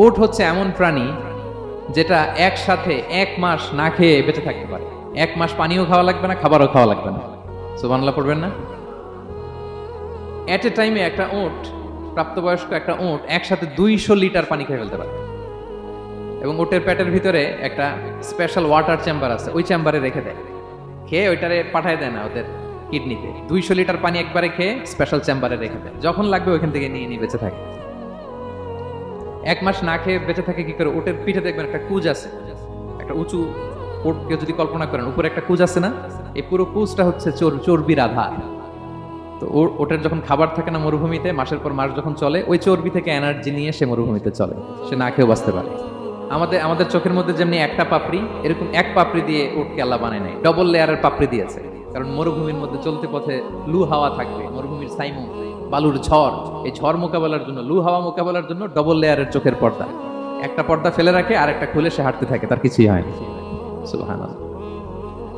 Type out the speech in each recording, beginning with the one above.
উট হচ্ছে এমন প্রাণী যেটা একসাথে 1 মাস না খেয়ে বেঁচে থাকতে পারে। 1 মাস পানিও খাওয়া লাগবে না, খাবারও খাওয়া লাগবে না। সুবহানাল্লাহ পড়বেন না? এট এ টাইমে একটা উট, প্রাপ্তবয়স্ক একটা উট একসাথে 200 লিটার পানি খেয়ে ফেলতে পারে। এবং উটের পেটের ভিতরে একটা স্পেশাল ওয়াটার চেম্বার আছে, ওই চেম্বারে রেখে দেয়। খেয়ে ওইটারে পাঠায় দেয় না ওদের কিডনিতে। 200 লিটার পানি একবারে খেয়ে স্পেশাল চেম্বারে রেখে দেয়, যখন লাগবে ওইখান থেকে নিয়ে নিয়ে বেঁচে থাকে। 1 মাস না খেয়ে বেঁচে থাকে কি করে? উটের পিঠে দেখবেন একটা কুজ আছে, একটা উঁচু উটকে যদি কল্পনা করেন, উপরে একটা কুজ আছে না, এই পুরো কুজটা হচ্ছে চর্বির আধার। তো ওটের যখন খাবার থাকে না মরুভূমিতে, মাসের পর মাস যখন চলে, ওই চর্বি থেকে এনার্জি নিয়ে সে মরুভূমিতে চলে, সে না খেয়েও বাঁচতে পারে। আমাদের চোখের মধ্যে যেমনি একটা পাপড়ি, এরকম এক পাপড়ি দিয়ে উটকে আল্লাহ বানায় নাই, ডবল লেয়ারের পাপড়ি দিয়েছে। কারণ মরুভূমির মধ্যে চলতে পথে লু হাওয়া থাকবে, মরুভূমির সাইমুম, বালুর ঝড়, এই ঝড় মোকাবেলার জন্য, লু হাওয়া মোকাবেলার জন্য ডবল লেয়ারের চোখের পর্দা। একটা পর্দা ফেলে রাখে আর একটা খুলে সে হাঁটতে থাকে, তার কিছুই হয় না। সুবহানাল্লাহ।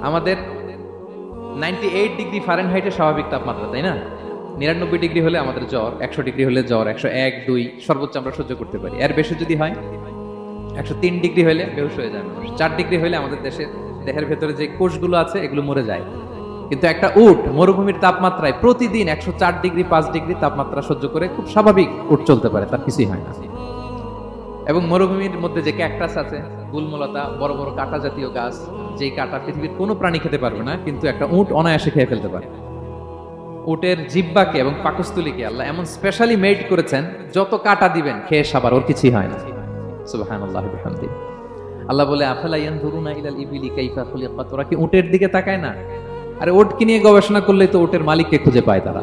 আমাদের 98 ডিগ্রি ফারেনহাইটের স্বাভাবিক তাপমাত্রা, তাই না? 99 ডিগ্রি হলে আমাদের জ্বর, 100 ডিগ্রি হলে জ্বর, 101, 2 সর্বোচ্চ আমরা সহ্য করতে পারি। এর বেশি যদি হয়, 103 ডিগ্রি হলে বেহুশ হয়ে যায় মানুষ। 4 ডিগ্রি হলে আমাদের দেহের ভেতরে যে কোষগুলো আছে এগুলো মরে যায়। কিন্তু একটা উট মরুভূমির তাপমাত্রায় প্রতিদিন 104 ডিগ্রি 5 ডিগ্রি তাপমাত্রা সহ্য করে খুব স্বাভাবিক উট চলতে পারে, তার কিছুই হয় না। এবং মরুভূমির মধ্যে যে ক্যাকটাস আছে, গুলমলতা, বড় বড় কাঁটা জাতীয় গাছ, যেই কাঁটা পৃথিবীর কোনো প্রাণী খেতে পারবে না, কিন্তু একটা উট অনায়াসে খেয়ে ফেলতে পারে। উটের জিহ্বাকে এবং পাকস্থলীকে আল্লাহ এমন স্পেশালি মেড করেছেন, যত কাঁটা দিবেন খেয়ে সাবার, ওর কিছুই হয় না। সুবহানাল্লাহি ওয়া বিহামদিহি। আল্লাহ বলে, আফালা ইয়ানজুরুনা ইলাল ইবিলি কাইফা খুলিকাত, ওরা কি উটের দিকে তাকায় না? আরে উটকে নিয়ে গবেষণা করলেই তো উটের মালিককে খুঁজে পায় তারা।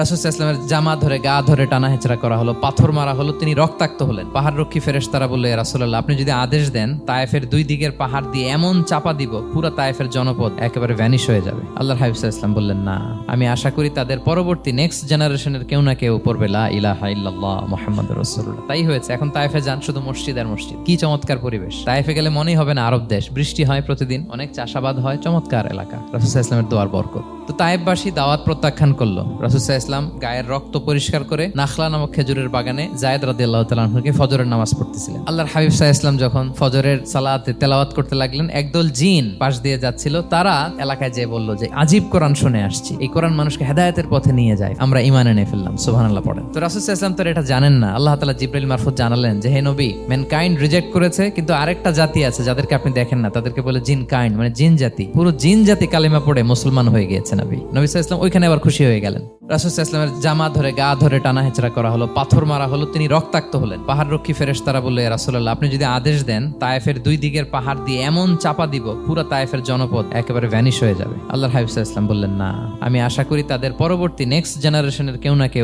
রাসূল সাল্লাল্লাহু আলাইহি ওয়াসাল্লামের জামা ধরে, গা ধরে টানা হেঁচড়া করা হলো, পাথর মারা হলো, তিনি রক্তাক্ত হলেন। পাহাড়রক্ষী ফেরেশতারা বলল, ইয়া রাসূলুল্লাহ, আপনি যদি আদেশ দেন তায়েফের 2 দিকের পাহাড় দিয়ে এমন চাপা দিব, পুরো তায়েফের জনপদ একেবারে ভ্যানিশ হয়ে যাবে। আল্লাহর হাবিব সাল্লাল্লাহু আলাইহি ওয়াসাল্লাম বললেন, না, আমি আশা করি তাদের পরবর্তী নেক্সট জেনারেশনের কেউ না কেউ পড়বে লা ইলাহা ইল্লাল্লাহ মুহাম্মাদুর রাসূলুল্লাহ। তাই হয়েছে। এখন তায়েফে যান, শুধু মসজিদ আর মসজিদ। কি চমৎকার পরিবেশ! তায়েফে গেলে মনেই হবে না আরব দেশ। বৃষ্টি হয় প্রতিদিন, অনেক চাষাবাদ হয়, চমৎকার এলাকা। রাসূল সাল্লাল্লাহু আলাইহি ওয়াসাল্লামের দোয়ার বরকত। তো তায়েফবাসী দাওয়াত প্রত্যাখ্যান করলো। রাসূল সাল্লাল্লাহু আলাইহি ওয়াসাল্লাম গায়ের রক্ত পরিষ্কার করে নাখলা নামক খেজুরের বাগানে যায়েদ রাদিয়াল্লাহু তাআলা আনহুকে ফজরের নামাজ পড়তেছিলেন। আল্লাহর হাবিব সাল্লাল্লাহু আলাইহি ওয়াসাল্লাম যখন ফজরের সালাতে তেলাওয়াত করতে লাগলেন, একদল জিন পাশ দিয়ে যাচ্ছিল। তারা এলাকায় যেয়ে বলল যে, আজীব কোরআন শুনে আসছি, এই কোরআন মানুষকে হেদায়েতের পথে নিয়ে যায়, আমরা ঈমান এনে ফেললাম। সুবহানাল্লাহ পড়েন। তো রাসূল সাল্লাল্লাহু আলাইহি ওয়াসাল্লাম তো এটা জানেন না। আল্লাহ তাআলা জিবরাইল মারফত জানালেন যে, হে নবী, ম্যানকাইন্ড রিজেক্ট করেছে, কিন্তু আরেকটা জাতি আছে যাদেরকে আপনি দেখেন না, তাদেরকে বলে জিন কাইন্ড, মানে জিন জাতি। পুরো জিন জাতি কালিমা পড়ে মুসলমান হয়ে গিয়েছে। নবী সাল্লাল্লাহু আলাইহি ওয়াসাল্লাম ওইখানে আবার খুশি হয়ে গেলেন। রাসূল সাল্লাল্লাহু আলাইহি ওয়াসাল্লামের জামা ধরে, গা ধরে টানা হেঁচড়া করা হলো, পাথর মারা হলো, তিনি রক্তাক্ত হলেন। পাহাড়রক্ষী ফেরেশতারা বলল, ইয়া রাসূলুল্লাহ, আপনি যদি আদেশ দেন তায়েফের 2 দিকের পাহাড় দিয়ে এমন চাপা দিব, পুরো তায়েফের জনপদ একেবারে ভ্যানিশ হয়ে যাবে। আল্লাহর হাবিব সাল্লাল্লাহু আলাইহি ওয়াসাল্লাম বললেন, না, আমি আশা করি তাদের পরবর্তী নেক্সট জেনারেশনের কেউ না কেউ